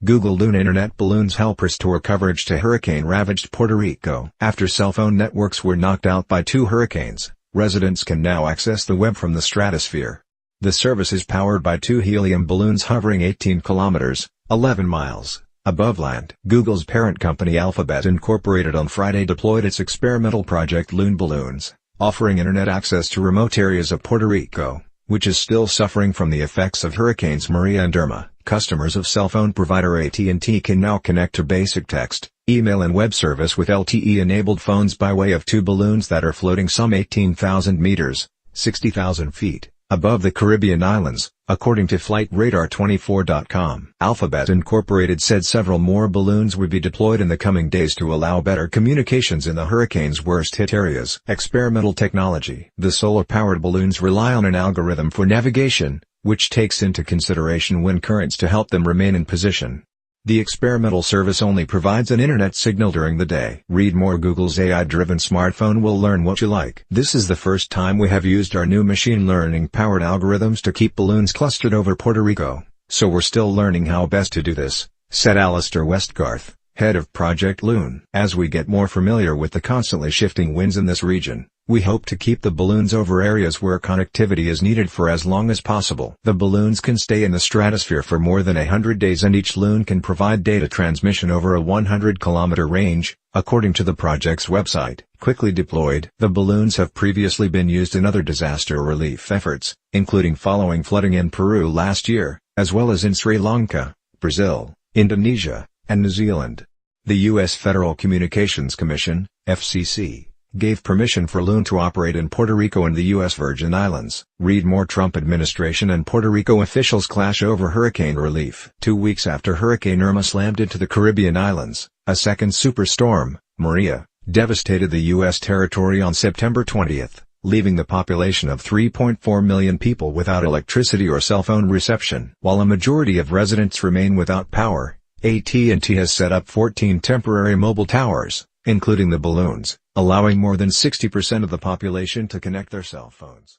Google Loon internet balloons help restore coverage to hurricane-ravaged Puerto Rico. After cell phone networks were knocked out by 2 hurricanes, residents can now access the web from the stratosphere. The service is powered by 2 helium balloons hovering 18 kilometers, 11 miles, above land. Google's parent company Alphabet Incorporated on Friday deployed its experimental project Loon balloons, offering internet access to remote areas of Puerto Rico, which is still suffering from the effects of Hurricanes Maria and Irma. Customers of cell phone provider AT&T can now connect to basic text, email and web service with LTE-enabled phones by way of 2 balloons that are floating some 18,000 meters, 60,000 feet, above the Caribbean islands, according to FlightRadar24.com. Alphabet Incorporated said several more balloons would be deployed in the coming days to allow better communications in the hurricane's worst-hit areas. Experimental technology. The solar-powered balloons rely on an algorithm for navigation, which takes into consideration wind currents to help them remain in position. The experimental service only provides an internet signal during the day. Read more. Google's AI-driven smartphone will learn what you like. This is the first time we have used our new machine learning-powered algorithms to keep balloons clustered over Puerto Rico, so we're still learning how best to do this, said Alistair Westgarth, head of Project Loon. As we get more familiar with the constantly shifting winds in this region, we hope to keep the balloons over areas where connectivity is needed for as long as possible. The balloons can stay in the stratosphere for more than 100 days and each loon can provide data transmission over a 100-kilometer range, according to the project's website. Quickly deployed. The balloons have previously been used in other disaster relief efforts, including following flooding in Peru last year, as well as in Sri Lanka, Brazil, Indonesia, and New Zealand. The U.S. Federal Communications Commission, FCC, gave permission for Loon to operate in Puerto Rico and the U.S. Virgin Islands. Read more. Trump administration and Puerto Rico officials clash over hurricane relief. 2 weeks after Hurricane Irma slammed into the Caribbean islands, a second superstorm, Maria, devastated the U.S. territory on September 20, leaving the population of 3.4 million people without electricity or cell phone reception. While a majority of residents remain without power, AT&T has set up 14 temporary mobile towers, including the balloons, allowing more than 60% of the population to connect their cell phones.